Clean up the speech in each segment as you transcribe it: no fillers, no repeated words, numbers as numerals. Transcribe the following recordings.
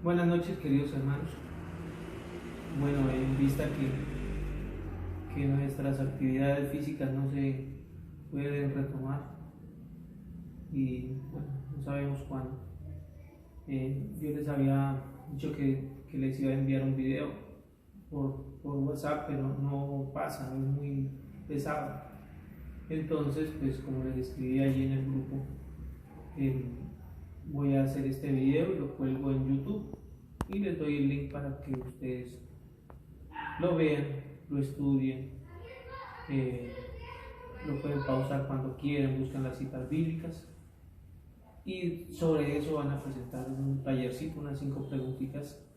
Buenas noches, queridos hermanos. Bueno, en vista que nuestras actividades físicas no se pueden retomar y bueno, no sabemos cuándo. Yo les había dicho que les iba a enviar un video por WhatsApp, pero no pasa, es muy pesado. Entonces, pues como les escribí allí en el grupo, voy a hacer este video y lo cuelgo en YouTube y les doy el link para que ustedes lo vean, lo estudien, lo pueden pausar cuando quieran, buscan las citas bíblicas y sobre eso van a presentar un tallercito, unas 5 preguntitas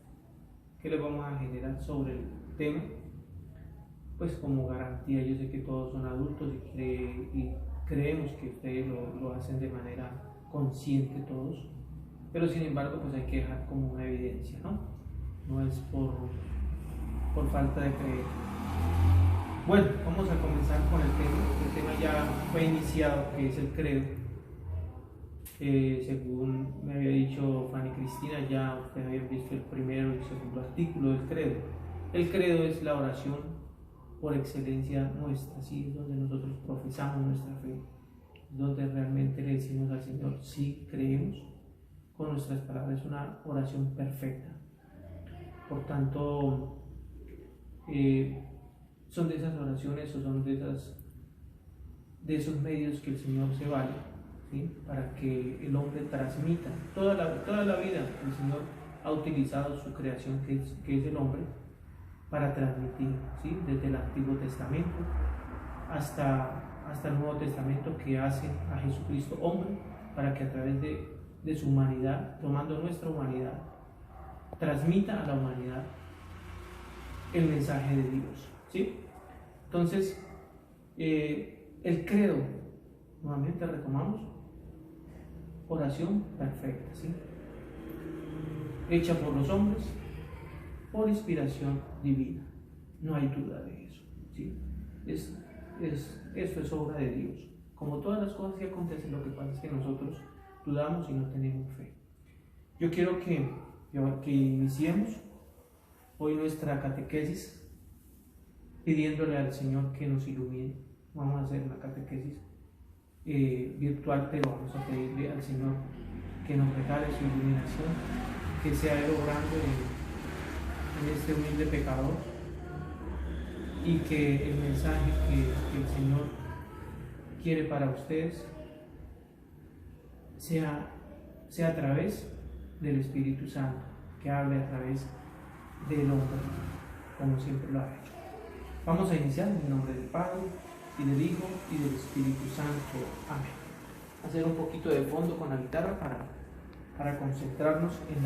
que les vamos a generar sobre el tema, pues como garantía. Yo sé que todos son adultos y creemos que ustedes lo hacen de manera consciente todos, pero sin embargo pues hay que dejar como una evidencia, no es por falta de creer. Bueno, vamos a comenzar con el tema ya fue iniciado, que es el credo. Según me había dicho Fanny Cristina, ya ustedes habían visto el primero y el segundo artículo del credo. El credo es la oración por excelencia nuestra, ¿sí? Es donde nosotros profesamos nuestra fe, es donde realmente le decimos al Señor, sí, creemos con nuestras palabras. Es una oración perfecta. Por tanto, son de esas oraciones o son de esos medios que el Señor se vale, ¿sí? Para que el hombre transmita. Toda la vida el Señor ha utilizado su creación, que es el hombre, para transmitir, ¿sí? Desde el Antiguo Testamento hasta el Nuevo Testamento, que hace a Jesucristo hombre, para que a través de su humanidad, tomando nuestra humanidad, transmita a la humanidad el mensaje de Dios, ¿sí? Entonces, el credo, nuevamente retomamos, oración perfecta, ¿sí? Hecha por los hombres, por inspiración divina, no hay duda de eso, ¿sí? Esto es obra de Dios. Como todas las cosas que acontecen, lo que pasa es que nosotros dudamos y no tenemos fe. Yo quiero que iniciemos hoy nuestra catequesis pidiéndole al Señor que nos ilumine. Vamos a hacer una catequesis virtual, pero vamos a pedirle al Señor que nos regale su iluminación, que sea Él obrando en este humilde pecador, y que el mensaje que el Señor quiere para ustedes sea a través del Espíritu Santo, que hable a través del hombre, como siempre lo ha hecho. Vamos a iniciar en el nombre del Padre, y del Hijo, y del Espíritu Santo. Amén. Hacer un poquito de fondo con la guitarra para concentrarnos en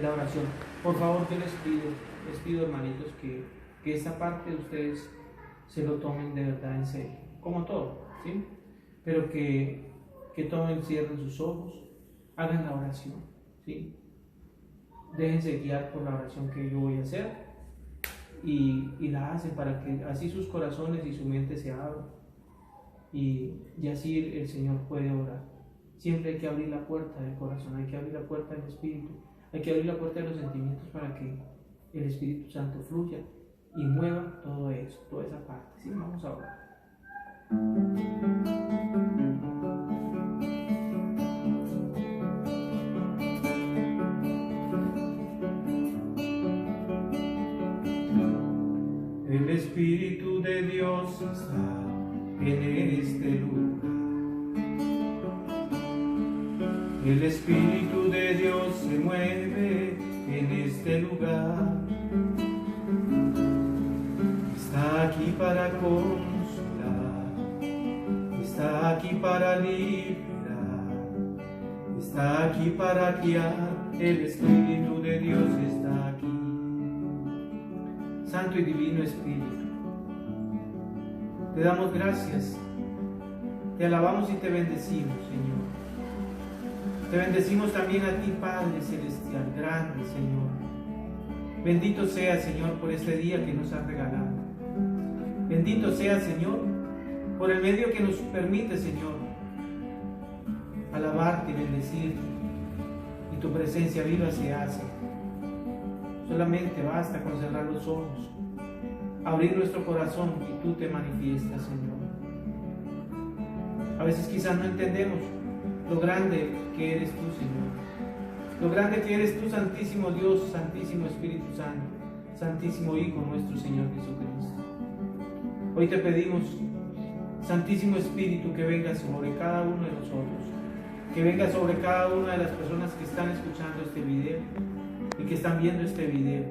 la oración. Por favor, yo les pido hermanitos, que esta parte de ustedes se lo tomen de verdad en serio, como todo, ¿sí? Pero que cierren sus ojos, hagan la oración, ¿sí? Déjense guiar por la oración que yo voy a hacer y la hacen para que así sus corazones y su mente se abran y así el Señor puede orar. Siempre hay que abrir la puerta del corazón, hay que abrir la puerta del Espíritu, hay que abrir la puerta de los sentimientos para que el Espíritu Santo fluya y mueva todo eso, toda esa parte. ¿Sí? Vamos a orar. El Espíritu de Dios está en este lugar. El Espíritu de Dios se mueve en este lugar. Está aquí para consolar, está aquí para liberar, está aquí para guiar. El Espíritu de Dios está aquí. Santo y Divino Espíritu, te damos gracias, te alabamos y te bendecimos, Señor. Te bendecimos también a ti, Padre Celestial, grande, Señor. Bendito sea, Señor, por este día que nos has regalado. Bendito sea, Señor, por el medio que nos permite, Señor, alabarte y bendecirte. Y tu presencia viva se hace. Solamente basta con cerrar los ojos, abrir nuestro corazón y tú te manifiestas, Señor. A veces quizás no entendemos lo grande que eres tú, Señor. Lo grande que eres tú, Santísimo Dios, Santísimo Espíritu Santo, Santísimo Hijo nuestro Señor Jesucristo. Hoy te pedimos, Santísimo Espíritu, que venga sobre cada uno de nosotros, que venga sobre cada una de las personas que están escuchando este video y que están viendo este video.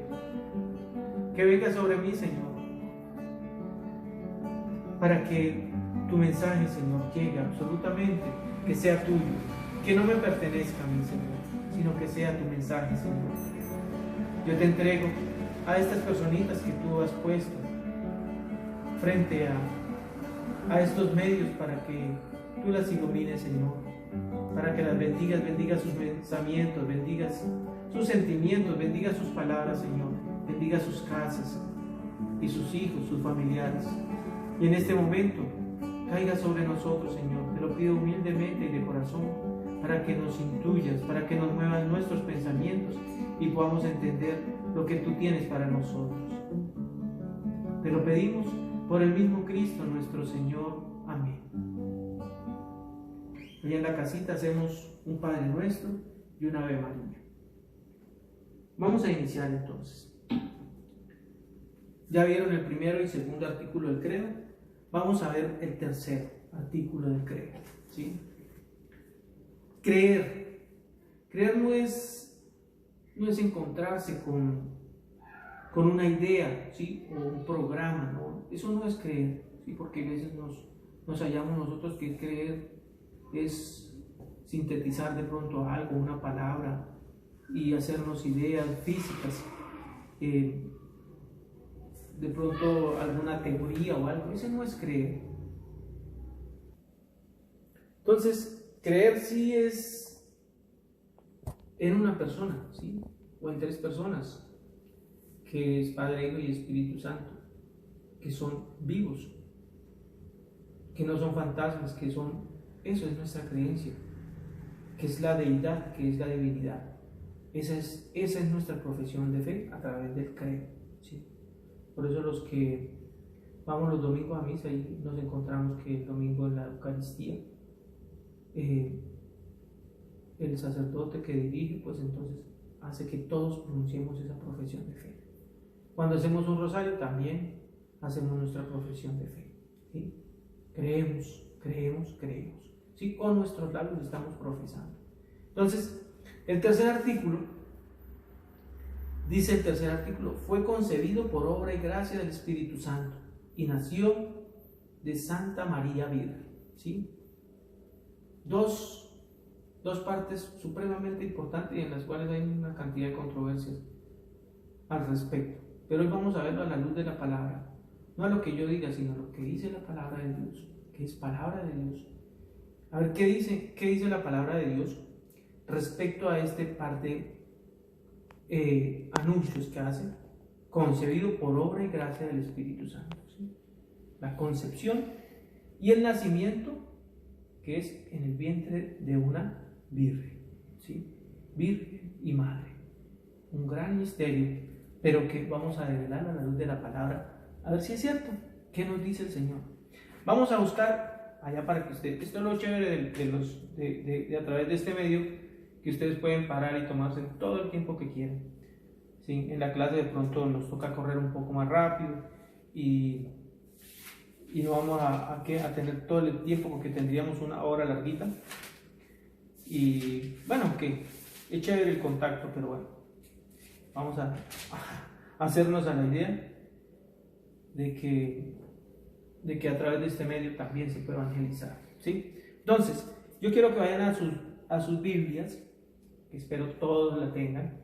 Que venga sobre mí, Señor, para que tu mensaje, Señor, llegue absolutamente, que sea tuyo, que no me pertenezca a mí, Señor, sino que sea tu mensaje, Señor. Yo te entrego a estas personitas que tú has puesto frente a estos medios para que tú las ilumines, Señor, para que las bendigas, bendiga sus pensamientos, bendigas sus sentimientos, bendiga sus palabras, Señor, bendiga sus casas y sus hijos, sus familiares. Y en este momento caiga sobre nosotros, Señor, te lo pido humildemente y de corazón, para que nos intuyas, para que nos muevas nuestros pensamientos y podamos entender lo que tú tienes para nosotros. Te lo pedimos por el mismo Cristo nuestro Señor. Amén. Hoy en la casita hacemos un Padre Nuestro y una Ave María. Vamos a iniciar entonces. Ya vieron el primero y segundo artículo del credo. Vamos a ver el tercer artículo del credo, ¿sí? Creer. Creer no es encontrarse con una idea, ¿sí? O un programa, ¿no? Eso no es creer, ¿sí? Porque a veces nos hallamos nosotros que creer es sintetizar de pronto algo, una palabra, y hacernos ideas físicas, de pronto alguna teoría o algo. Eso no es creer. Entonces, creer sí es en una persona, ¿sí? O en tres personas, que es Padre, Hijo y Espíritu Santo, que son vivos, que no son fantasmas, que son, eso es nuestra creencia, que es la deidad, que es la divinidad. Esa es nuestra profesión de fe a través del credo, ¿sí? Por eso los que vamos los domingos a misa y nos encontramos que el domingo en la Eucaristía, el sacerdote que dirige, pues entonces hace que todos pronunciemos esa profesión de fe. Cuando hacemos un rosario también hacemos nuestra profesión de fe, ¿sí? Creemos, ¿sí? Con nuestros labios estamos profesando. Entonces, el tercer artículo, dice el tercer artículo, fue concebido por obra y gracia del Espíritu Santo y nació de Santa María Virgen, ¿sí? Dos partes supremamente importantes y en las cuales hay una cantidad de controversias al respecto. Pero hoy vamos a verlo a la luz de la palabra, no a lo que yo diga, sino a lo que dice la palabra de Dios, que es palabra de Dios. A ver, ¿qué dice la palabra de Dios respecto a este par de anuncios que hace? Concebido por obra y gracia del Espíritu Santo, ¿sí? La concepción y el nacimiento, que es en el vientre de una virgen, ¿sí? Virgen y madre. Un gran misterio, pero que vamos a develar a la luz de la palabra, a ver si es cierto. ¿Qué nos dice el Señor? Vamos a buscar allá para que ustedes, esto es lo chévere de a través de este medio, que ustedes pueden parar y tomarse todo el tiempo que quieran, ¿sí? En la clase de pronto nos toca correr un poco más rápido y no vamos a tener todo el tiempo, porque tendríamos una hora larguita. Y bueno, que es chévere el contacto, pero bueno, vamos a hacernos a la idea de que a través de este medio también se puede evangelizar, ¿sí? Entonces, yo quiero que vayan a sus Biblias, que espero todos la tengan,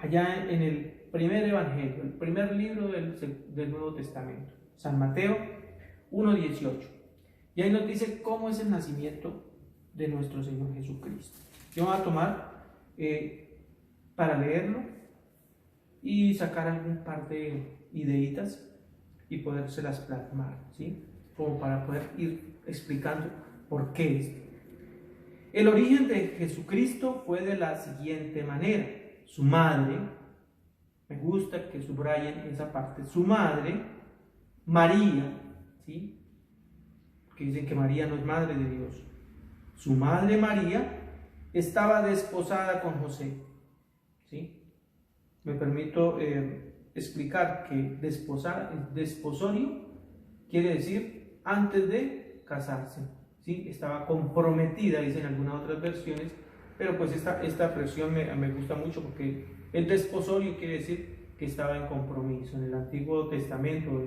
allá en el primer evangelio, el primer libro del Nuevo Testamento, San Mateo 1:18, y ahí nos dice cómo es el nacimiento de nuestro Señor Jesucristo. Yo voy a tomar para leerlo y sacar algún par de ideitas y podérselas plasmar, ¿sí? Como para poder ir explicando por qué es. El origen de Jesucristo fue de la siguiente manera. Su madre, me gusta que subrayen esa parte, su madre, María, ¿sí? Que dicen que María no es madre de Dios. Su madre María estaba desposada con José, ¿sí? Me permito explicar que desposorio quiere decir antes de casarse, ¿sí? Estaba comprometida, dicen algunas otras versiones, pero pues esta expresión me gusta mucho porque el desposorio quiere decir que estaba en compromiso. En el Antiguo Testamento,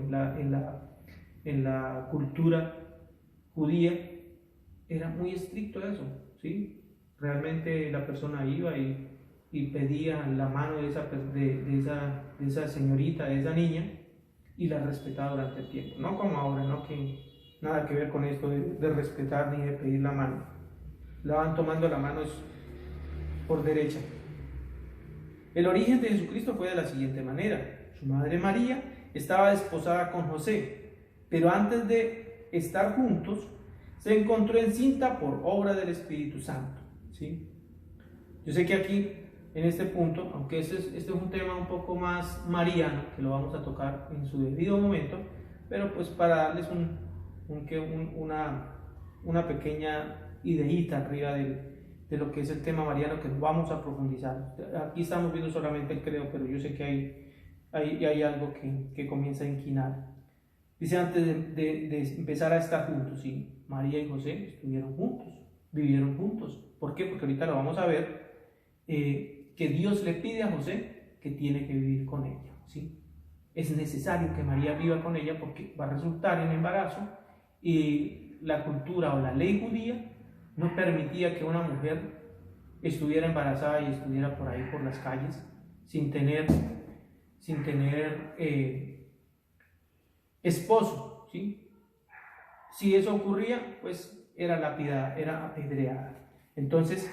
en la cultura judía, era muy estricto eso, ¿sí? Realmente la persona iba y pedía la mano de esa señorita, de esa niña, y la respetaba durante el tiempo. No como ahora, ¿no? Que nada que ver con esto de respetar ni de pedir la mano. La van tomando la mano por derecha. El origen de Jesucristo fue de la siguiente manera. Su madre María estaba desposada con José, pero antes de estar juntos, se encontró encinta por obra del Espíritu Santo, ¿sí? Yo sé que aquí, en este punto, aunque este es un tema un poco más mariano, que lo vamos a tocar en su debido momento, pero pues para darles una pequeña ideita arriba de lo que es el tema mariano, que vamos a profundizar. Aquí estamos viendo solamente el credo, pero yo sé que hay algo que comienza a inquinar. Dice, antes de empezar a estar juntos, sí, María y José estuvieron juntos, vivieron juntos. ¿Por qué? Porque ahorita lo vamos a ver, que Dios le pide a José que tiene que vivir con ella, ¿sí? Es necesario que María viva con ella porque va a resultar en embarazo, y la cultura o la ley judía no permitía que una mujer estuviera embarazada y estuviera por ahí por las calles sin tener esposo, ¿sí? Si eso ocurría, pues era lapidada, era apedreada. Entonces,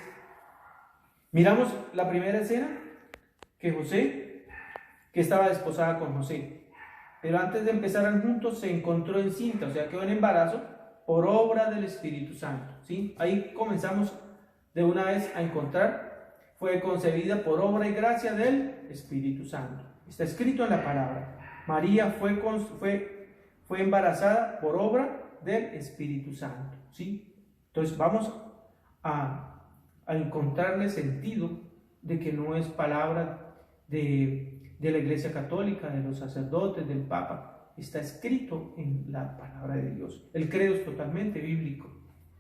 miramos la primera escena, que estaba desposada con José, pero antes de empezar juntos se encontró encinta, o sea, quedó en embarazo por obra del Espíritu Santo, ¿sí? Ahí comenzamos de una vez a encontrar, fue concebida por obra y gracia del Espíritu Santo. Está escrito en la palabra. María fue embarazada por obra del Espíritu Santo, ¿sí? Entonces vamos a encontrarle sentido de que no es palabra de la Iglesia Católica, de los sacerdotes, del Papa. Está escrito en la palabra de Dios. El credo es totalmente bíblico.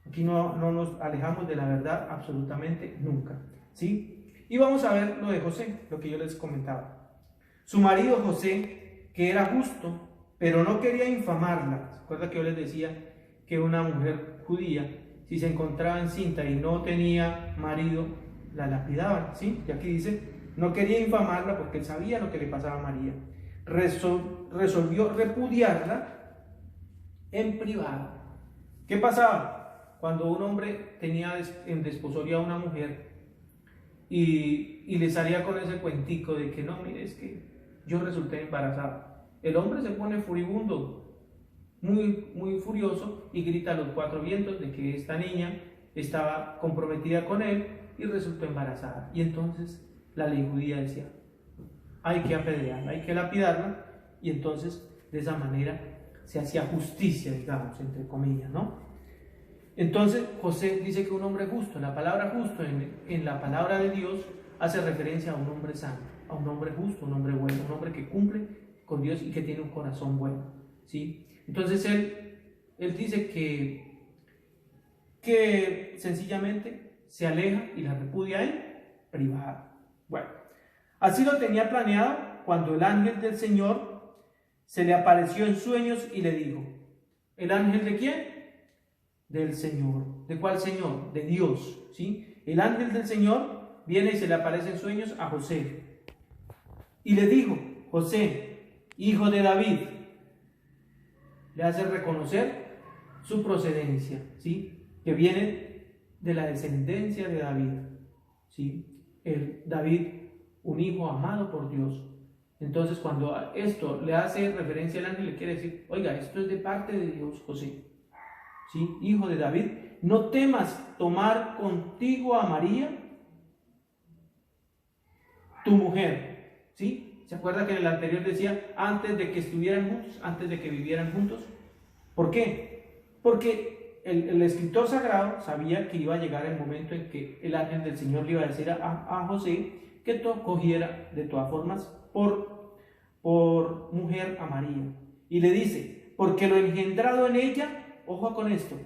Aquí no nos alejamos de la verdad absolutamente nunca, ¿sí? Y vamos a ver lo de José, lo que yo les comentaba. Su marido José, que era justo, pero no quería infamarla. ¿Se acuerda que yo les decía que una mujer judía, si se encontraba encinta y no tenía marido, la lapidaban, ¿sí? Y aquí dice, no quería infamarla porque él sabía lo que le pasaba a María. Resolvió repudiarla en privado. ¿Qué pasaba? Cuando un hombre tenía en desposorio a una mujer y le salía con ese cuentico de que no, mire, es que yo resulté embarazada. El hombre se pone furibundo, muy furioso, y grita a los cuatro vientos de que esta niña estaba comprometida con él y resultó embarazada. Y entonces la ley judía decía, hay que apedrearla, hay que lapidarla, y entonces de esa manera se hacía justicia, digamos, entre comillas, ¿no? Entonces José dice que un hombre justo, la palabra justo en la palabra de Dios hace referencia a un hombre santo, a un hombre justo, un hombre bueno, un hombre que cumple con Dios y que tiene un corazón bueno, ¿sí? Entonces él dice que sencillamente se aleja y la repudia en privado. Bueno, así lo tenía planeado cuando el ángel del Señor se le apareció en sueños y le dijo, ¿el ángel de quién? Del Señor. ¿De cuál Señor? De Dios, ¿sí? El ángel del Señor viene y se le aparece en sueños a José y le dijo, José, hijo de David, le hace reconocer su procedencia, ¿sí? Que viene de la descendencia de David, ¿sí? David, un hijo amado por Dios. Entonces, cuando esto le hace referencia al ángel, le quiere decir, oiga, esto es de parte de Dios, José, ¿sí? Hijo de David, no temas tomar contigo a María, tu mujer, ¿sí? ¿Se acuerda que en el anterior decía antes de que estuvieran juntos, antes de que vivieran juntos? ¿Por qué? Porque el escritor sagrado sabía que iba a llegar el momento en que el ángel del Señor le iba a decir a José que cogiera de todas formas por mujer a María. Y le dice, porque lo engendrado en ella, ojo con esto,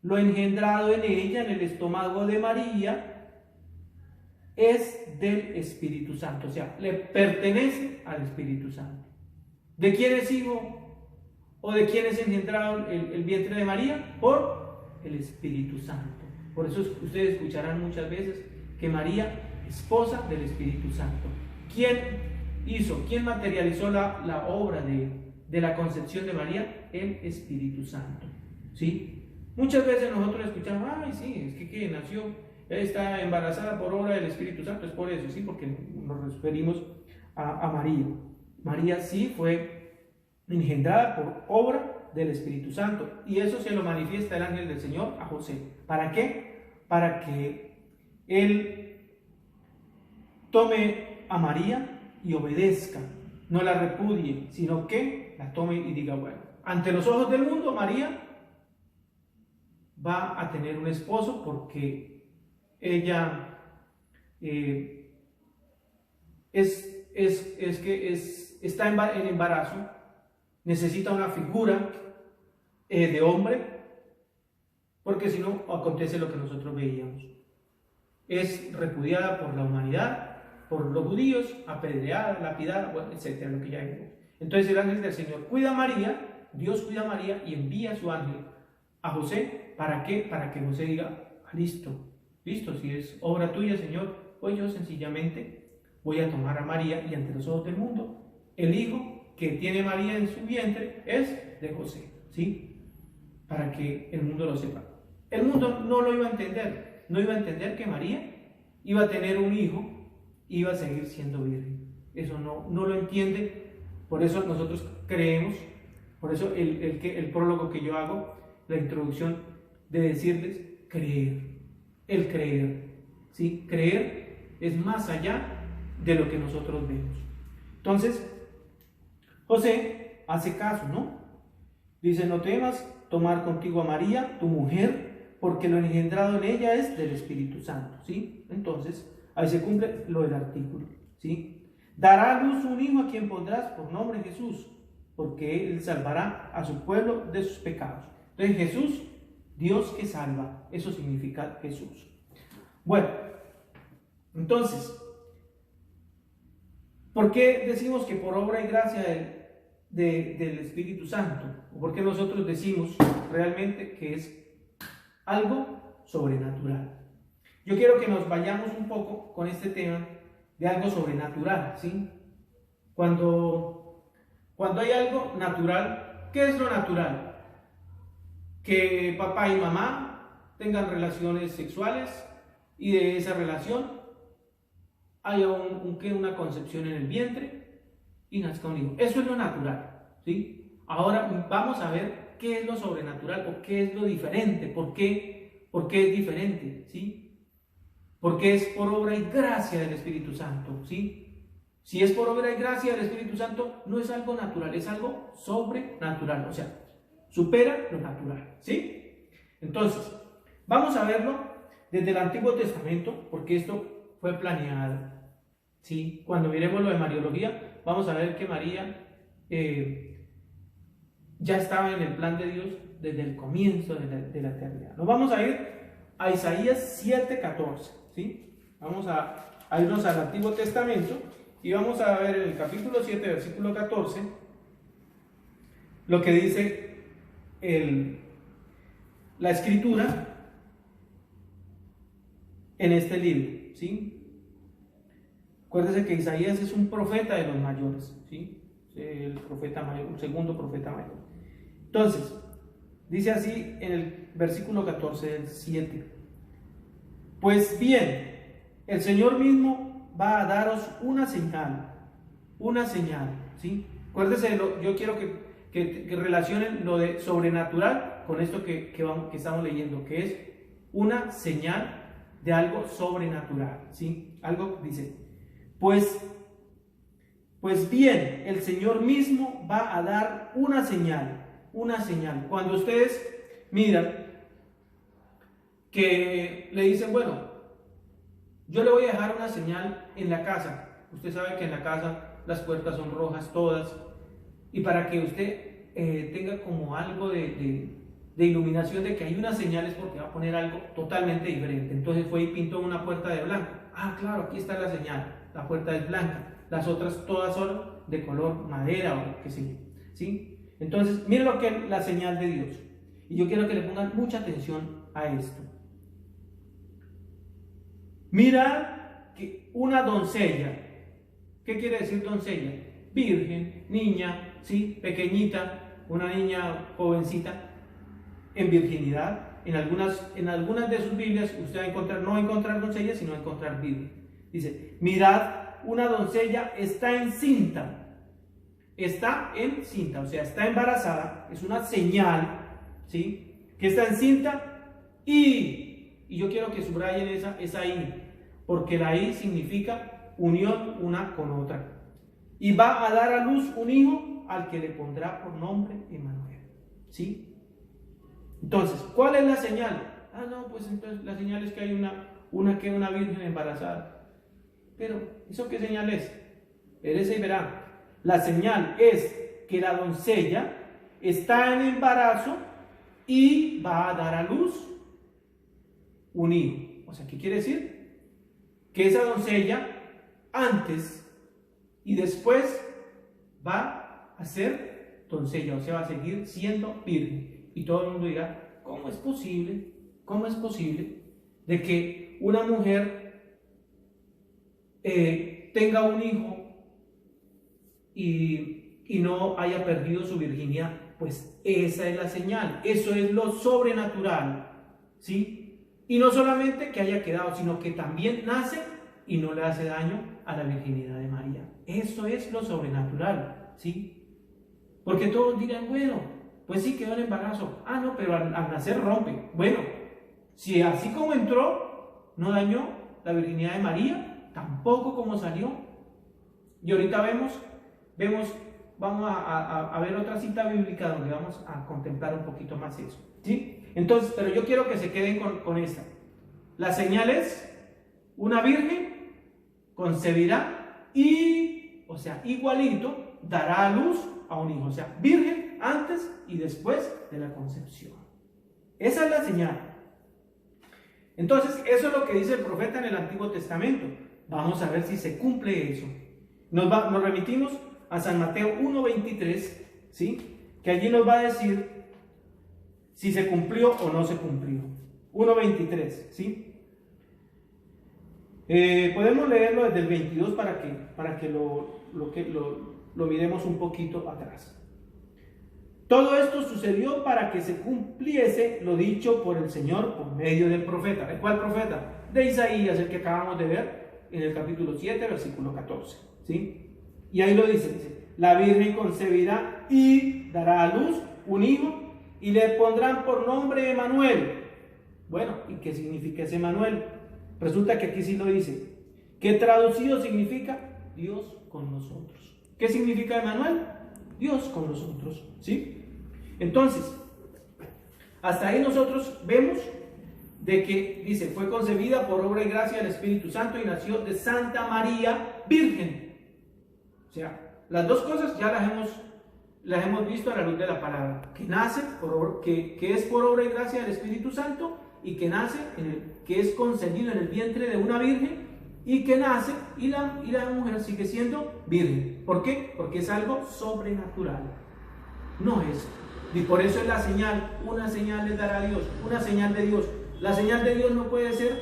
lo engendrado en ella, en el estómago de María, es del Espíritu Santo, o sea, le pertenece al Espíritu Santo. ¿De quién es hijo o de quién es engendrado el vientre de María? Por el Espíritu Santo. Por eso ustedes escucharán muchas veces que María, esposa del Espíritu Santo. ¿Quién materializó la obra de la concepción de María? El Espíritu Santo, ¿sí? Muchas veces nosotros escuchamos, ay, sí, es que nació, está embarazada por obra del Espíritu Santo, es por eso, sí, porque nos referimos a María. María sí fue engendrada por obra del Espíritu Santo, y eso se lo manifiesta el ángel del Señor a José. ¿Para qué? Para que él tome a María y obedezca, no la repudie, sino que la tome y diga, bueno, ante los ojos del mundo María va a tener un esposo porque ella está en embarazo, necesita una figura de hombre, porque si no acontece lo que nosotros veíamos. Es repudiada por la humanidad, por los judíos, apedreada, lapidada, bueno, etcétera, lo que ya vimos. Entonces el ángel del Señor cuida a María, Dios cuida a María y envía a su ángel a José. ¿Para qué? Para que José diga, listo, si es obra tuya, Señor, pues yo sencillamente voy a tomar a María, y ante los ojos del mundo, el hijo que tiene María en su vientre es de José, ¿sí? Para que el mundo lo sepa. El mundo no lo iba a entender, no iba a entender que María iba a tener un hijo, iba a seguir siendo virgen. Eso no lo entiende, por eso nosotros creemos, por eso el prólogo que yo hago, la introducción de decirles creer, el creer, ¿sí? Creer es más allá de lo que nosotros vemos. Entonces, José hace caso, ¿no? Dice, no temas tomar contigo a María, tu mujer, porque lo engendrado en ella es del Espíritu Santo, ¿sí? Entonces, ahí se cumple lo del artículo, ¿sí? Dará a luz un hijo a quien pondrás por nombre Jesús, porque él salvará a su pueblo de sus pecados. Entonces, Jesús, Dios que salva, eso significa Jesús. Bueno, entonces, ¿por qué decimos que por obra y gracia del Espíritu Santo? ¿O por qué nosotros decimos realmente que es algo sobrenatural? Yo quiero que nos vayamos un poco con este tema de algo sobrenatural, ¿sí? Cuando hay algo natural, ¿qué es lo natural? Que papá y mamá tengan relaciones sexuales y de esa relación haya una concepción en el vientre y nazca un hijo. Eso es lo natural, ¿sí? Ahora vamos a ver qué es lo sobrenatural o qué es lo diferente. ¿Por qué es diferente? ¿Sí? Porque es por obra y gracia del Espíritu Santo, ¿sí? Si es por obra y gracia del Espíritu Santo, no es algo natural, es algo sobrenatural, o sea, supera lo natural, ¿sí? Entonces, vamos a verlo desde el Antiguo Testamento, porque esto fue planeado, ¿sí? Cuando miremos lo de Mariología, vamos a ver que María ya estaba en el plan de Dios desde el comienzo de la eternidad. Nos vamos a ir a Isaías 7:14, ¿sí? Vamos a irnos al Antiguo Testamento y vamos a ver en el capítulo 7, versículo 14, lo que dice la Escritura en este libro, ¿sí? Acuérdense que Isaías es un profeta de los mayores, ¿sí? El profeta mayor, el segundo profeta mayor. Entonces, dice así en el versículo 14 del 7: pues bien, el Señor mismo va a daros una señal, ¿sí? Acuérdense, yo quiero que relacionen lo de sobrenatural con esto que estamos leyendo, que es una señal de algo sobrenatural, ¿sí? Algo dice, pues bien, el Señor mismo va a dar una señal. Cuando ustedes miran que le dicen, bueno, yo le voy a dejar una señal en la casa. Usted sabe que en la casa las puertas son rojas todas, y para que usted tenga como algo de iluminación de que hay una señal es porque va a poner algo totalmente diferente. Entonces fue y pintó una puerta de blanco. Ah, claro, aquí está la señal, la puerta es blanca. Las otras todas son de color madera o qué sé yo, ¿sí? Entonces, miren lo que es la señal de Dios. Y yo quiero que le pongan mucha atención a esto. Mira que una doncella, ¿qué quiere decir doncella? Virgen, niña, ¿sí? Pequeñita, una niña jovencita, en virginidad. En algunas de sus Biblias usted va a encontrar, no va a encontrar doncella, sino va a encontrar virgen. Dice, mirad, una doncella está encinta. Está encinta, o sea, está embarazada. Es una señal, ¿sí? Que está encinta y yo quiero que subrayen esa I, porque la I significa unión una con otra. Y va a dar a luz un hijo al que le pondrá por nombre Emmanuel, ¿sí? Entonces, ¿cuál es la señal? Ah, no, pues entonces la señal es que hay una virgen embarazada. Pero, ¿eso qué señal es? Perece y verá. La señal es que la doncella está en embarazo y va a dar a luz un hijo. O sea, ¿qué quiere decir? Que esa doncella antes y después va a ser doncella, o sea, va a seguir siendo virgen. Y todo el mundo dirá, ¿cómo es posible? ¿Cómo es posible de que una mujer tenga un hijo y no haya perdido su virginidad? Pues esa es la señal, eso es lo sobrenatural, ¿sí? Y no solamente que haya quedado, sino que también nace y no le hace daño a la virginidad de María. Eso es lo sobrenatural, ¿sí? Porque todos dirán, bueno, pues sí quedó en embarazo. Ah, no, pero al nacer rompe. Bueno, si así como entró, no dañó la virginidad de María, tampoco como salió. Y ahorita vamos a ver otra cita bíblica donde vamos a contemplar un poquito más eso, ¿sí? Entonces, pero yo quiero que se queden con esta. La señal es, una virgen concebirá y, o sea, igualito, dará a luz a un hijo. O sea, virgen antes y después de la concepción. Esa es la señal. Entonces, eso es lo que dice el profeta en el Antiguo Testamento. Vamos a ver si se cumple eso. Nos remitimos a San Mateo 1:23, ¿sí? Que allí nos va a decir si se cumplió o no se cumplió. 1:23, ¿sí? Podemos leerlo desde el 22 para que lo miremos un poquito atrás. Todo esto sucedió para que se cumpliese lo dicho por el Señor por medio del profeta. ¿De cuál profeta? De Isaías, el que acabamos de ver en el capítulo 7, versículo 14, ¿sí? Y ahí lo dice, la Virgen concebirá y dará a luz un hijo y le pondrán por nombre Emmanuel. Bueno, ¿y qué significa ese Emmanuel? Resulta que aquí sí lo dice, que traducido significa Dios con nosotros. ¿Qué significa Emmanuel? Dios con nosotros, ¿sí? Entonces, hasta ahí nosotros vemos de que dice, fue concebida por obra y gracia del Espíritu Santo y nació de Santa María Virgen. O sea, las dos cosas ya las hemos visto a la luz de la palabra, que nace, que es por obra y gracia del Espíritu Santo y que nace, que es concebido en el vientre de una virgen y que nace y la mujer sigue siendo virgen. ¿Por qué? Porque es algo sobrenatural. No es. Y por eso es la señal. Una señal le dará a Dios. Una señal de Dios. La señal de Dios no puede ser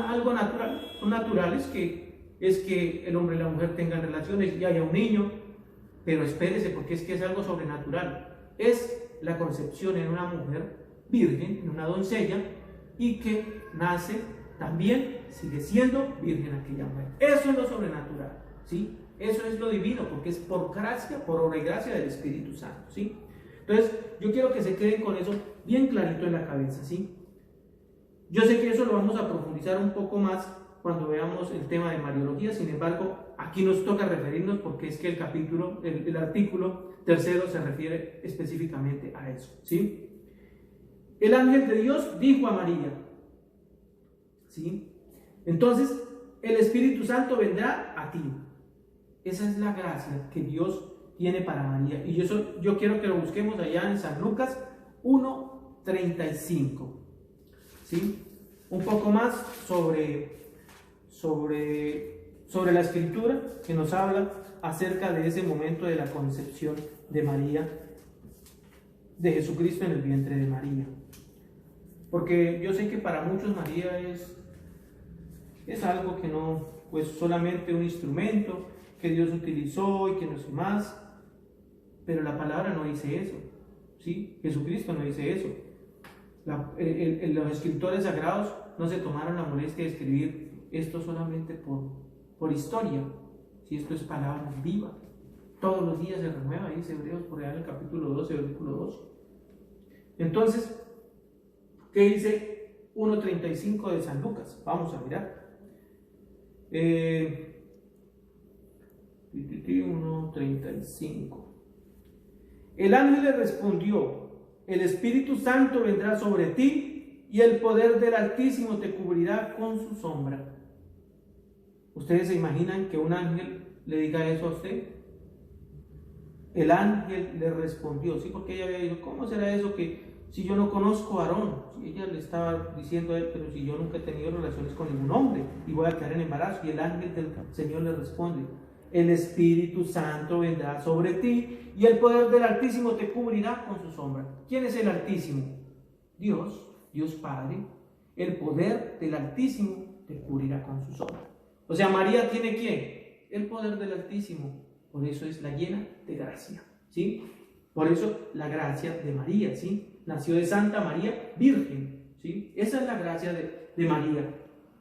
algo natural. Lo natural es que el hombre y la mujer tengan relaciones y haya un niño. Pero espérese, porque es que es algo sobrenatural. Es la concepción en una mujer virgen, en una doncella, y que nace también, sigue siendo virgen aquella mujer. Eso es lo sobrenatural, ¿sí? Eso es lo divino, porque es por gracia, por obra y gracia del Espíritu Santo, ¿sí? Entonces, yo quiero que se queden con eso bien clarito en la cabeza, ¿sí? Yo sé que eso lo vamos a profundizar un poco más cuando veamos el tema de Mariología, sin embargo, aquí nos toca referirnos porque es que el artículo tercero se refiere específicamente a eso, ¿sí? El ángel de Dios dijo a María, ¿sí? Entonces, el Espíritu Santo vendrá a ti. Esa es la gracia que Dios tiene para María. Y yo quiero que lo busquemos allá en San Lucas 1:35. ¿Sí? Un poco más sobre la escritura que nos habla acerca de ese momento de la concepción de María, de Jesucristo en el vientre de María. Porque yo sé que para muchos María es algo que no, pues solamente un instrumento que Dios utilizó y que no sé más, pero la palabra no dice eso, ¿sí? Jesucristo no dice eso. Los escritores sagrados no se tomaron la molestia de escribir esto solamente por historia, si esto es palabra viva. Todos los días se renueva, dice Hebreos por allá en el capítulo 12, versículo 2. Entonces, ¿qué dice 1:35 de San Lucas? Vamos a mirar. 1:35. El ángel le respondió: el Espíritu Santo vendrá sobre ti y el poder del Altísimo te cubrirá con su sombra. ¿Ustedes se imaginan que un ángel le diga eso a usted? El ángel le respondió, sí, porque ella había dicho, ¿cómo será eso que si yo no conozco a Aarón? Si ella le estaba diciendo a él, pero si yo nunca he tenido relaciones con ningún hombre y voy a quedar en embarazo. Y el ángel del Señor le responde: el Espíritu Santo vendrá sobre ti y el poder del Altísimo te cubrirá con su sombra. ¿Quién es el Altísimo? Dios Padre. El poder del Altísimo te cubrirá con su sombra. O sea, María tiene ¿quién? El poder del Altísimo. Por eso es la llena de gracia, ¿sí? Por eso la gracia de María, ¿sí? Nació de Santa María Virgen, ¿sí? Esa es la gracia de María.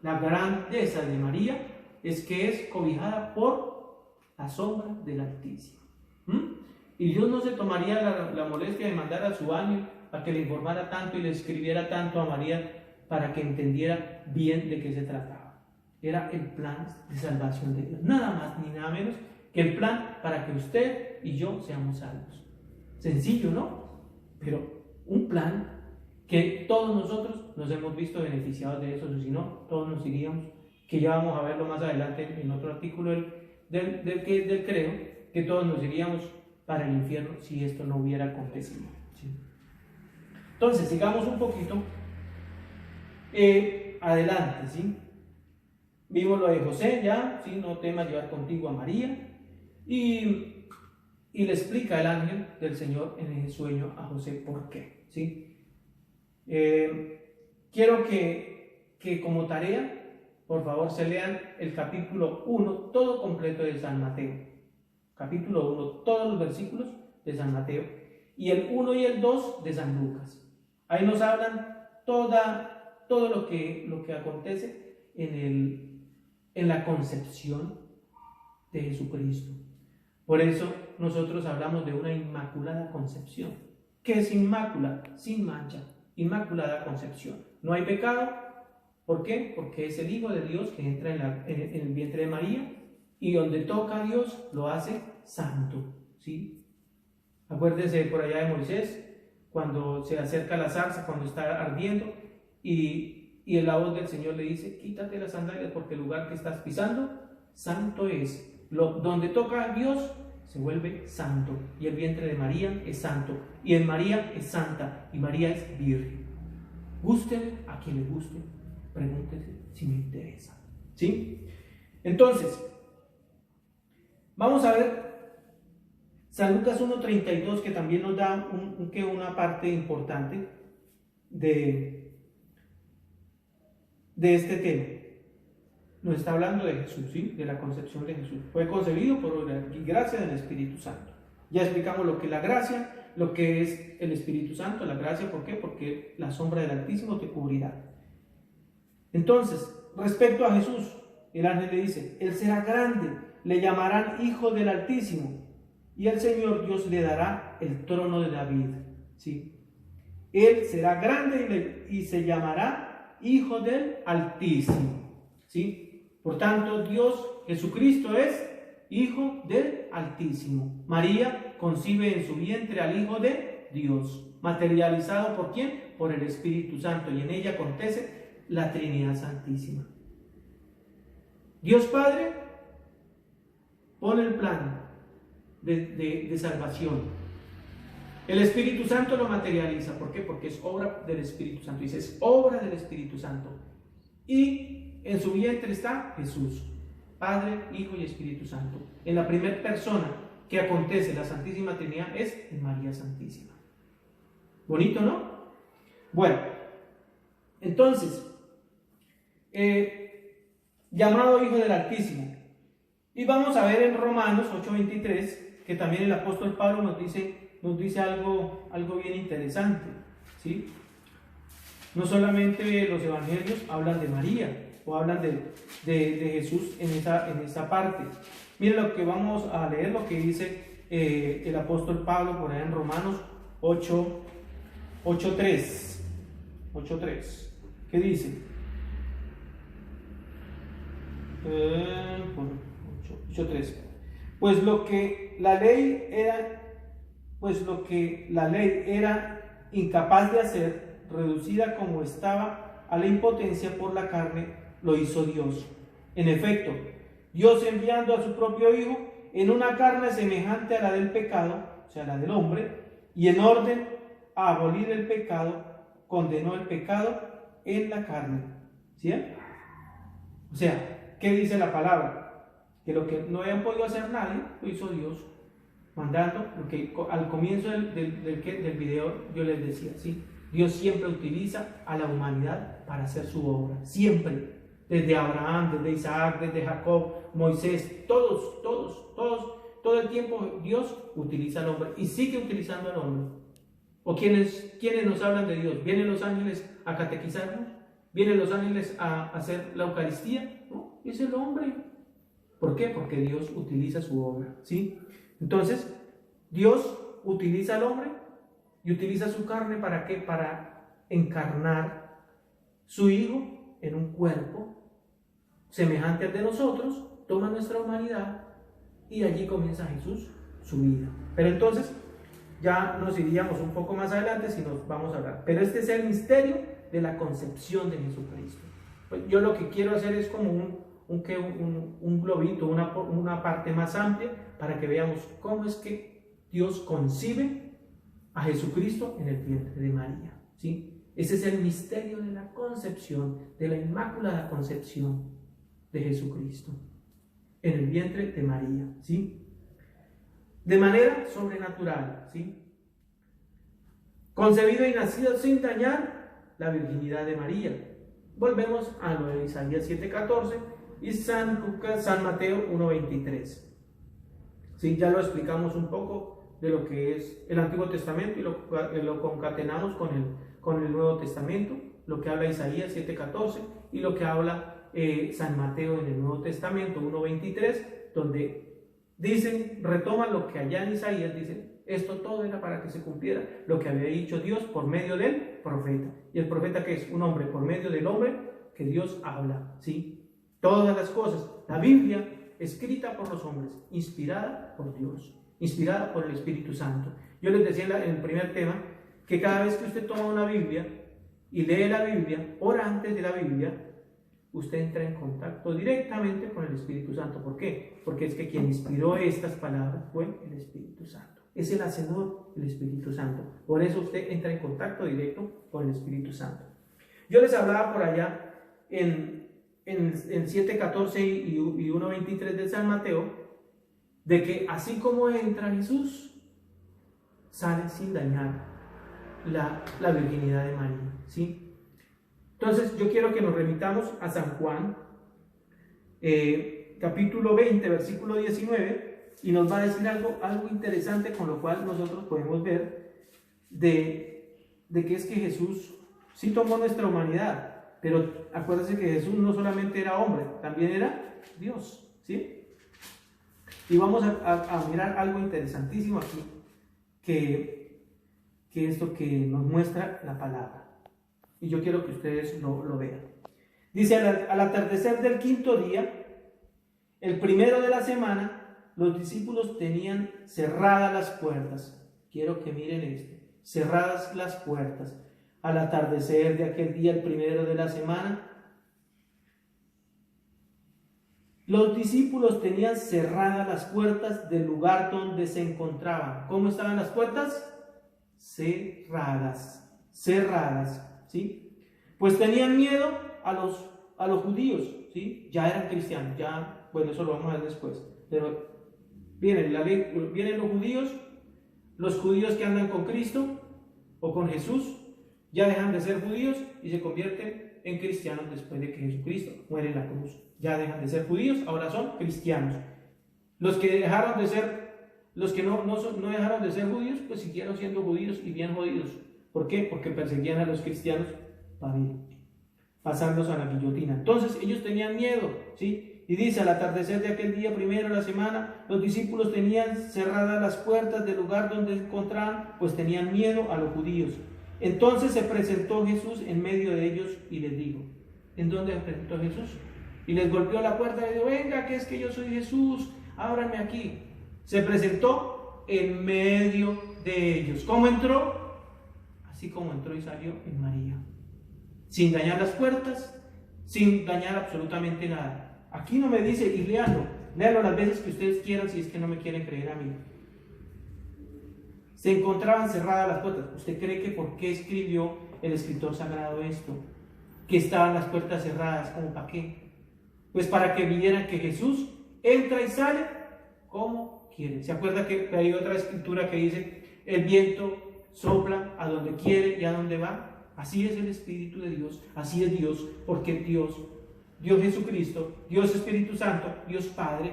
La grandeza de María es que es cobijada por la sombra del Altísimo. Y Dios no se tomaría la molestia de mandar a su ángel a que le informara tanto y le escribiera tanto a María para que entendiera bien de qué se trataba. Era el plan de salvación de Dios, nada más ni nada menos que el plan para que usted y yo seamos salvos. Sencillo, ¿no? Pero un plan que todos nosotros nos hemos visto beneficiados de eso, si no, todos nos iríamos, que ya vamos a verlo más adelante en otro artículo del credo, que todos nos iríamos para el infierno si esto no hubiera acontecido, ¿sí? Entonces, sigamos un poquito adelante, ¿sí? Vimos lo de José ya, ¿sí? No temas llevar contigo a María. Y le explica el ángel del Señor en el sueño a José por qué, ¿sí? Quiero que como tarea, por favor, se lean el capítulo 1, todo completo de San Mateo. Capítulo 1, todos los versículos de San Mateo. Y el 1 y el 2 de San Lucas. Ahí nos hablan todo lo que acontece en la concepción de Jesucristo. Por eso nosotros hablamos de una inmaculada concepción. ¿Qué es inmácula? Sin mancha. Inmaculada concepción. No hay pecado. ¿Por qué? Porque es el Hijo de Dios que entra en el vientre de María y donde toca a Dios lo hace santo, ¿sí? Acuérdense por allá de Moisés, cuando se acerca a la zarza, cuando está ardiendo y la voz del Señor le dice: quítate las sandalias porque el lugar que estás pisando santo es. Donde toca a Dios se vuelve santo, y el vientre de María es santo, y en María es santa, y María es virgen. Guste a quien le guste, pregúntese si me interesa, ¿sí? Entonces, vamos a ver San Lucas 1:32, que también nos da una parte importante de este tema. Nos está hablando de Jesús, ¿sí? De la concepción de Jesús. Fue concebido por la gracia del Espíritu Santo. Ya explicamos lo que es la gracia, lo que es el Espíritu Santo. La gracia, ¿por qué? Porque la sombra del Altísimo te cubrirá. Entonces, respecto a Jesús, el ángel le dice: él será grande, le llamarán Hijo del Altísimo, y el Señor Dios le dará el trono de David, ¿sí? Él será grande y se llamará Hijo del Altísimo, ¿sí? Por tanto, Dios, Jesucristo es Hijo del Altísimo. María concibe en su vientre al Hijo de Dios, materializado ¿por quién? Por el Espíritu Santo, y en ella acontece la Trinidad Santísima. Dios Padre pone el plan de salvación. El Espíritu Santo lo materializa. ¿Por qué? Porque es obra del Espíritu Santo. Dice, es obra del Espíritu Santo. Y en su vientre está Jesús, Padre, Hijo y Espíritu Santo. En la primera persona que acontece la Santísima Trinidad es en María Santísima. Bonito, ¿no? Bueno, entonces, llamado Hijo del Altísimo. Y vamos a ver en Romanos 8:23, que también el apóstol Pablo nos dice algo bien interesante, ¿sí? No solamente los evangelios hablan de María o hablan de Jesús en esa parte. Miren lo que vamos a leer, lo que dice el apóstol Pablo por ahí en Romanos 8:3. ¿Qué dice? 8:3. Pues lo que la ley era incapaz de hacer, reducida como estaba a la impotencia por la carne, lo hizo Dios. En efecto, Dios, enviando a su propio Hijo en una carne semejante a la del pecado, o sea, la del hombre, y en orden a abolir el pecado, condenó el pecado en la carne. ¿Sí? O sea, ¿qué dice la palabra? Que lo que no habían podido hacer nadie, lo hizo Dios, mandando, porque al comienzo del video yo les decía, ¿sí? Dios siempre utiliza a la humanidad para hacer su obra, siempre, desde Abraham, desde Isaac, desde Jacob, Moisés, todos, todo el tiempo Dios utiliza al hombre y sigue utilizando al hombre. ¿O quiénes nos hablan de Dios? ¿Vienen los ángeles a catequizarnos? ¿Vienen los ángeles a hacer la Eucaristía? No, es el hombre. ¿Por qué? Porque Dios utiliza su obra, ¿sí? Entonces, Dios utiliza al hombre y utiliza su carne ¿para qué? Para encarnar su Hijo en un cuerpo semejante al de nosotros, toma nuestra humanidad y allí comienza Jesús su vida. Pero entonces, ya nos iríamos un poco más adelante si nos vamos a hablar. Pero este es el misterio de la concepción de Jesucristo. Pues yo lo que quiero hacer es como un globito, una parte más amplia para que veamos cómo es que Dios concibe a Jesucristo en el vientre de María, ¿sí? Ese es el misterio de la concepción, de la inmaculada concepción de Jesucristo en el vientre de María, ¿sí? De manera sobrenatural, ¿sí? Concebido y nacido sin dañar la virginidad de María. Volvemos a lo de Isaías 7:14 y San Mateo 1:23. ¿Sí? Ya lo explicamos un poco de lo que es el Antiguo Testamento y lo concatenamos con el Nuevo Testamento, lo que habla Isaías 7:14 y lo que habla San Mateo en el Nuevo Testamento 1:23, donde retoman lo que allá en Isaías dicen, esto todo era para que se cumpliera lo que había dicho Dios por medio del profeta. Y el profeta, que es un hombre, por medio del hombre que Dios habla, ¿sí? Todas las cosas, la Biblia, escrita por los hombres, inspirada por Dios, inspirada por el Espíritu Santo. Yo les decía en el primer tema que cada vez que usted toma una Biblia y lee la Biblia, ora antes de la Biblia, usted entra en contacto directamente con el Espíritu Santo. ¿Por qué? Porque es que quien inspiró estas palabras fue el Espíritu Santo. Es el hacedor, el Espíritu Santo. Por eso usted entra en contacto directo con el Espíritu Santo. Yo les hablaba por allá en 7:14 y 1:23 de San Mateo, de que así como entra Jesús, sale sin dañar la virginidad de María, ¿sí? Entonces yo quiero que nos remitamos a San Juan, capítulo 20, versículo 19, y nos va a decir algo interesante, con lo cual nosotros podemos ver de que es que Jesús sí tomó nuestra humanidad, pero acuérdense que Jesús no solamente era hombre, también era Dios, ¿sí? Y vamos a mirar algo interesantísimo aquí, que esto que nos muestra la palabra. Y yo quiero que ustedes lo vean. Dice, al atardecer del quinto día, el primero de la semana, los discípulos tenían cerradas las puertas. Quiero que miren esto. Cerradas las puertas. Al atardecer de aquel día, el primero de la semana, los discípulos tenían cerradas las puertas del lugar donde se encontraban. ¿Cómo estaban las puertas? Cerradas, ¿sí? Pues tenían miedo a los judíos, ¿sí? Ya eran cristianos, ya, bueno, eso lo vamos a ver después. Pero vienen los judíos que andan con Cristo o con Jesús, ya dejan de ser judíos y se convierten en cristianos después de que Jesucristo muere en la cruz. Ya dejan de ser judíos, ahora son cristianos. Los que no dejaron de ser judíos, pues siguieron siendo judíos y bien jodidos. ¿Por qué? Porque perseguían a los cristianos para pasarlos a la guillotina. Entonces ellos tenían miedo, ¿sí? Y dice, al atardecer de aquel día primero de la semana, los discípulos tenían cerradas las puertas del lugar donde se encontraban, pues tenían miedo a los judíos. Entonces se presentó Jesús en medio de ellos y les dijo, ¿en dónde se presentó Jesús? Y les golpeó la puerta y le dijo, venga, que es que yo soy Jesús, ábranme aquí. Se presentó en medio de ellos. ¿Cómo entró? Así como entró y salió en María. Sin dañar las puertas, sin dañar absolutamente nada. Aquí no me dice, y léanlo las veces que ustedes quieran si es que no me quieren creer a mí. Se encontraban cerradas las puertas. ¿Usted cree que por qué escribió el escritor sagrado esto? Que estaban las puertas cerradas, ¿como para qué? Pues para que vieran que Jesús entra y sale como quiere. ¿Se acuerda que hay otra escritura que dice, el viento sopla a donde quiere y a donde va? Así es el Espíritu de Dios, así es Dios, porque Dios Jesucristo, Dios Espíritu Santo, Dios Padre,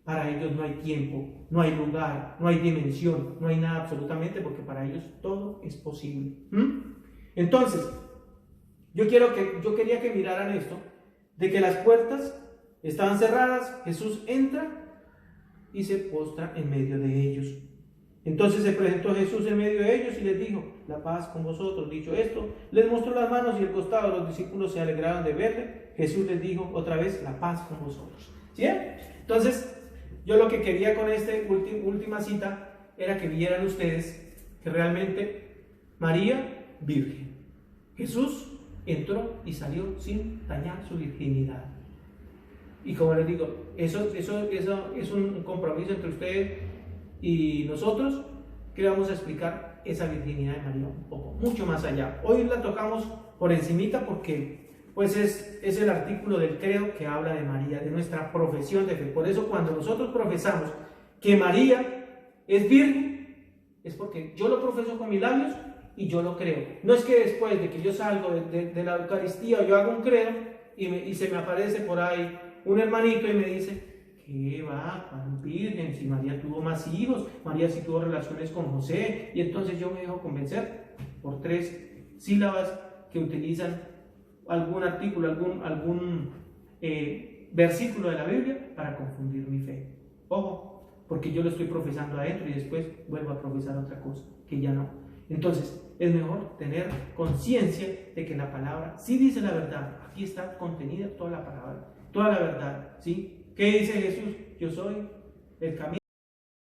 para ellos no hay tiempo, no hay lugar, no hay dimensión, no hay nada absolutamente, porque para ellos todo es posible. Entonces, yo quería que miraran esto, de que las puertas estaban cerradas, Jesús entra y se postra en medio de ellos. Entonces se presentó Jesús en medio de ellos y les dijo, la paz con vosotros. Dicho esto, les mostró las manos y el costado. Los discípulos se alegraron de verle. Jesús les dijo otra vez, la paz con vosotros. ¿Sí? Entonces, yo lo que quería con esta última cita era que vieran ustedes que realmente María, virgen. Jesús entró y salió sin dañar su virginidad. Y como les digo, eso es un compromiso entre ustedes y nosotros, que vamos a explicar esa virginidad de María un poco, mucho más allá. Hoy la tocamos por encimita porque pues es el artículo del credo que habla de María, de nuestra profesión de fe. Por eso cuando nosotros profesamos que María es virgen, es porque yo lo profeso con mis labios y yo lo creo. No es que después de que yo salgo de la Eucaristía, yo hago un credo y se me aparece por ahí un hermanito y me dice, ¿qué va? ¿Cuál virgen? Si María tuvo más hijos, María sí tuvo relaciones con José. Y entonces yo me dejo convencer por 3 sílabas que utilizan algún artículo, algún versículo de la Biblia para confundir mi fe. Ojo, porque yo lo estoy profesando adentro y después vuelvo a profesar otra cosa, que ya no. Entonces, es mejor tener conciencia de que la palabra sí dice la verdad. Aquí está contenida toda la palabra, toda la verdad, ¿sí? ¿Qué dice Jesús? Yo soy el camino.